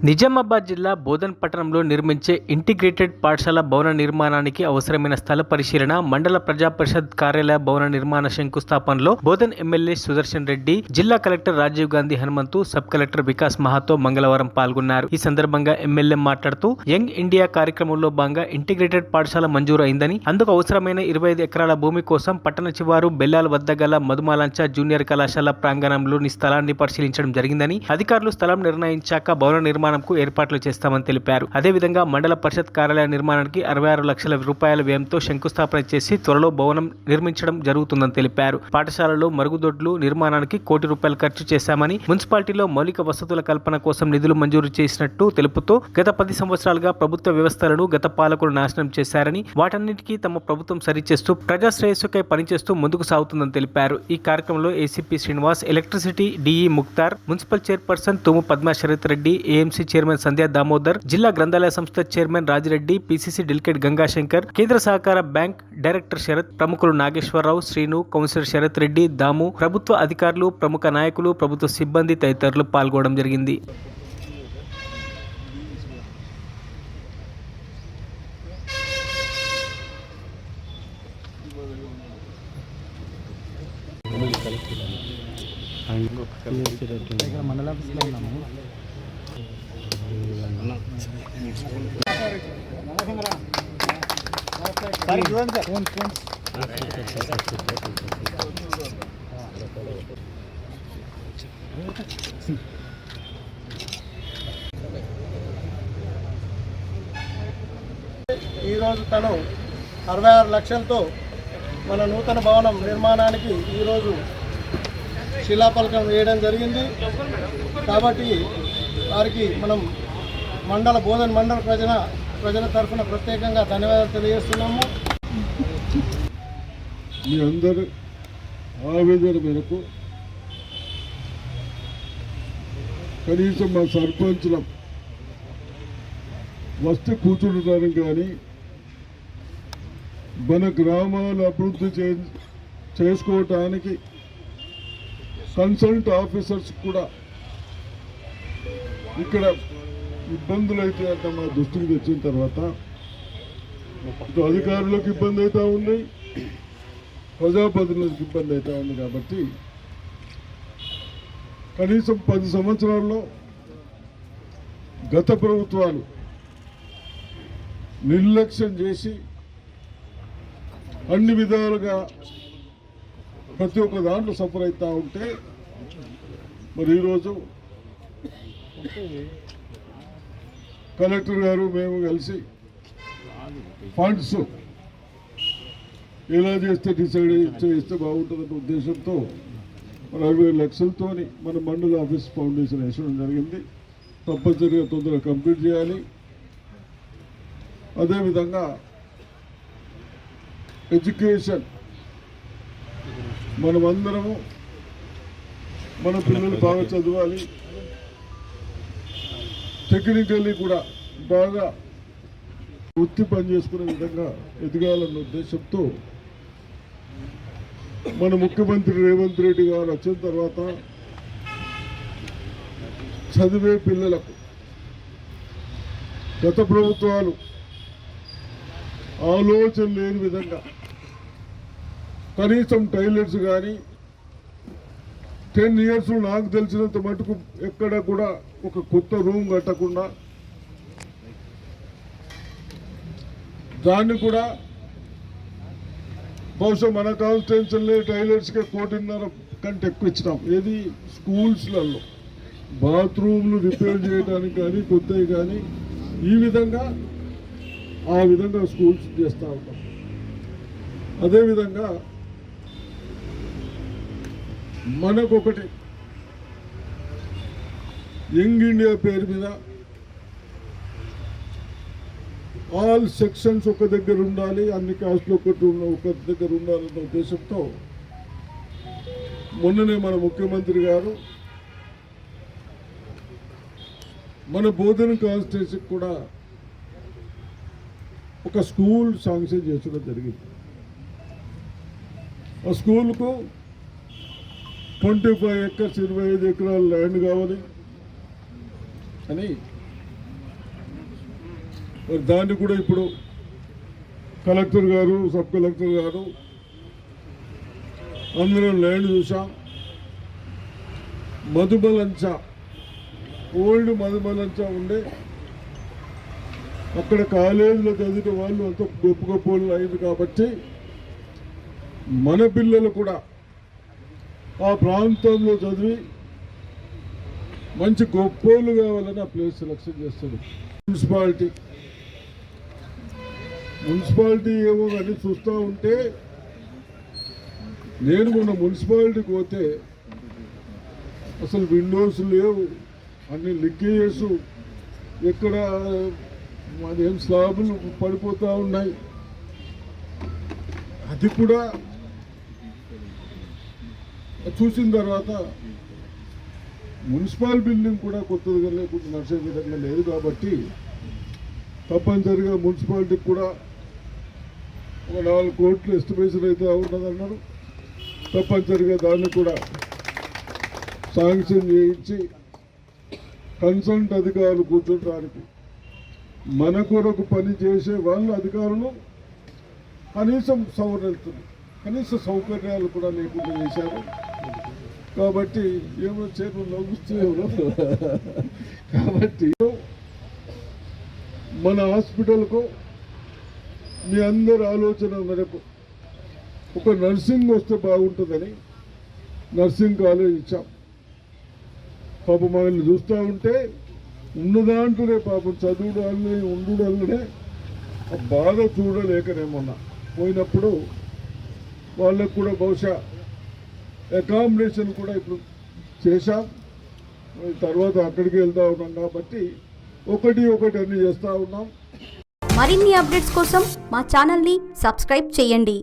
నిజామాబాద్ జిల్లా బోధన్ పట్టణంలో నిర్మించే ఇంటిగ్రేటెడ్ పాఠశాల భవన నిర్మాణానికి అవసరమైన స్థల పరిశీలన, మండల ప్రజా పరిషత్ కార్యాలయ భవన నిర్మాణ శంకుస్థాపనలో బోధన్ ఎమ్మెల్యే సుదర్శన్ రెడ్డి, జిల్లా collector Rajiv Gandhi Hanumanthu, sub collector Vikas Mahato మంగళవారం పాల్గొన్నారు. ఈ సందర్భంగా ఎమ్మెల్యే మాట్లాడుతూ యంగ్ ఇండియా కార్యక్రమంలో భాగంగా ఇంటిగ్రేటెడ్ పాఠశాల మంజూరు అయిందని, అందుకు అవసరమైన 25 ఎకరాల భూమి కోసం పట్టణ చివారు బెల్లాల వద్ద గల మధుమాలంచ జూనియర్ కళాశాల ప్రాంగణంలోని స్థలాన్ని పరిశీలించడం జరిగిందని, అధికారులు స్థలం నిర్ణయించాక భవన నిర్మాణంకు ఏర్పాట్లు చేస్తామని తెలిపారు. అదేవిధంగా మండల పరిషత్ కార్యాలయ నిర్మాణానికి 66 లక్షల రూపాయల వ్యయంతో శంకుస్థాపన చేసి త్వరలో భవనం నిర్మించడం జరుగుతుందని తెలిపారు. పాఠశాలలో మరుగుదొడ్లు నిర్మాణానికి ₹1 కోటి ఖర్చు చేశామని, మున్సిపాలిటీలో మౌలిక వసతుల కల్పన కోసం నిధులు మంజూరు చేసినట్టు తెలుపుతూ, గత 10 సంవత్సరాలుగా ప్రభుత్వ వ్యవస్థలను గత పాలకులు నాశనం చేశారని, వాటన్నిటికీ తమ ప్రభుత్వం సరిచేస్తూ ప్రజా శ్రేయస్సుకై పనిచేస్తూ ముందుకు సాగుతుందని తెలిపారు. ఈ కార్యక్రమంలో ACP Srinivas, electricity DE Mukhtar, municipal chairperson Tumu Padma Sharath Reddy, AMC chairman Sandhya Damodar, జిల్లా గ్రంథాలయ సంస్థ chairman Rajireddy, PCC delegate Gangashankar, కేంద్ర సహకార బ్యాంక్ డైరెక్టర్ శరత్, ప్రముఖులు నాగేశ్వరరావు, శ్రీను, కౌన్సిలర్ శరత్ రెడ్డి, దాము, ప్రభుత్వ అధికారులు, ప్రముఖ నాయకులు, ప్రభుత్వ సిబ్బంది తదితరులు పాల్గొనడం జరిగింది. మండల ఆఫీస్లో ఉన్నాము. ఈరోజు తను 66 లక్షలతో మన నూతన భవనం నిర్మాణానికి ఈరోజు శిలాఫలకం వేయడం జరిగింది. కాబట్టి వారికి మనం బోధన్ మండల ప్రజల తరఫున ప్రత్యేకంగా ధన్యవాదాలు తెలియజేస్తున్నాము. మీ అందరి ఆవేదన మేరకు కనీసం మా సర్పంచుల వస్తు కూర్చుంటానికి కానీ, మన గ్రామాలు అభివృద్ధి చేసుకోవటానికి కన్సల్ట్ ఆఫీసర్స్ కూడా ఇక్కడ ఇబ్బందులు అయితే అంటే మా దృష్టికి తెచ్చిన తర్వాత ఇటు అధికారులకు ఇబ్బంది అవుతూ ఉంది, ప్రజాప్రతినిధులకు ఇబ్బంది అవుతూ ఉంది. కాబట్టి కనీసం 10 సంవత్సరాల్లో గత ప్రభుత్వాలు నిర్లక్ష్యం చేసి అన్ని విధాలుగా ప్రతి ఒక్క దాంట్లో సఫర్ అవుతూ ఉంటే, మరి ఈరోజు కలెక్టర్ గారు మేము కలిసి ఫండ్స్ ఎలా చేస్తే డిసైడ్ చేస్తే బాగుంటుందనే ఉద్దేశంతో 60 లక్షలతో మన మండల ఆఫీస్ ఫౌండేషన్ వేసడం జరిగింది. తప్పనిసరిగా తొందరగా కంప్లీట్ చేయాలి. అదేవిధంగా ఎడ్యుకేషన్ మనమందరము మన పిల్లలు బాగా చదవాలి, టెక్నికల్లీ కూడా బాగా వృత్తి పనిచేసుకునే విధంగా ఎదగాలన్న ఉద్దేశంతో మన ముఖ్యమంత్రి రేవంత్ రెడ్డి గారు వచ్చిన తర్వాత చదివే పిల్లలకు గత ప్రభుత్వాలు ఆలోచన లేని విధంగా కనీసం టాయిలెట్స్ కానీ 10 years నాకు తెలిసినంత మటుకు ఎక్కడ కూడా ఒక కొత్త రూమ్ కట్టకుండా, దాన్ని కూడా బహుశా మన కాన్స్టిట్యూన్సీలో టాయిలెట్స్కి 1.5 కోటి కంటే ఎక్కువ ఇచ్చినాం. ఏది స్కూల్స్లలో బాత్రూమ్లు రిపేర్ చేయడానికి కానీ, కొత్తవి కానీ, ఈ విధంగా ఆ విధంగా స్కూల్స్ చేస్తూ ఉంటాం. అదేవిధంగా మనకొకటి యంగ్ ఇండియా పేరు మీద ఆల్ సెక్షన్స్ ఒక దగ్గర ఉండాలి, అన్ని కాస్ట్లు ఒక దగ్గర ఉండాలన్న ఉద్దేశంతో మొన్ననే మన ముఖ్యమంత్రి గారు మన బోధన కాన్స్టిట్యూన్సీకి కూడా ఒక స్కూల్ శాంక్షన్ చేసడం జరిగింది. ఆ స్కూల్కు 25 acres 25 ఎకరాల ల్యాండ్ కావాలి అని మరి దాన్ని కూడా ఇప్పుడు కలెక్టర్ గారు, సబ్ కలెక్టర్ గారు అందరం ల్యాండ్ చూసాం. మధుబలంచ, ఓల్డ్ మధుబలంచ ఉండే అక్కడ కాలేజీలో చదివిన వాళ్ళు అంత గొప్ప గొప్ప వాళ్ళు అయింది కాబట్టి మన పిల్లలు కూడా ఆ ప్రాంతంలో చదివి మంచి గొప్పోళ్ళు కావాలని ఆ ప్లేస్ సెలక్షన్ చేస్తారు. మున్సిపాలిటీ ఏమో అని చూస్తూ ఉంటే నేను మొన్న మున్సిపాలిటీకి పోతే అసలు విండోస్ లేవు, అన్ని లీకేజెస్, ఎక్కడ అదేం స్లాబులు పడిపోతూ ఉన్నాయి. అది కూడా చూసిన తర్వాత మున్సిపల్ బిల్డింగ్ కూడా కొత్తగా లేకుండా నడిచే విధంగా లేదు కాబట్టి తప్పనిసరిగా మున్సిపాలిటీకి కూడా ఒక 4 కోట్లు ఎస్టిమేషన్ అయితే ఉన్నదన్నారు. తప్పనిసరిగా దాన్ని కూడా శాంక్షన్ చేయించి కన్సల్ట్ అధికారులు కూర్చోడానికి మన కొరకు పని చేసే వాళ్ళు అధికారులు కనీస సౌకర్యాలు కూడా లేకుండా చేశారు. కాబట్టి ఏమో చేతులు నవ్వుస్తూ కాబట్టి మన హాస్పిటల్కు మీ అందరి ఆలోచన మేరకు ఒక నర్సింగ్ వస్తే బాగుంటుందని నర్సింగ్ కాలేజ్ ఇచ్చాం. పాపం మనల్ని చూస్తూ ఉంటే ఉన్న దాంట్లోనే పాపం చదువుడు అన్నీ ఉండుడల్లనే ఆ బాధ చూడలేకనేమన్నా పోయినప్పుడు వాళ్ళకు కూడా బహుశా అకామిడేషన్ కూడా ఇప్పుడు చేశాం. తర్వాత అక్కడికి వెళ్తూ ఉన్నాం కాబట్టి ఒకటి అన్ని చేస్తూ ఉన్నాం. మరిన్ని అప్డేట్స్ కోసం మా ఛానల్ని సబ్స్క్రైబ్ చేయండి.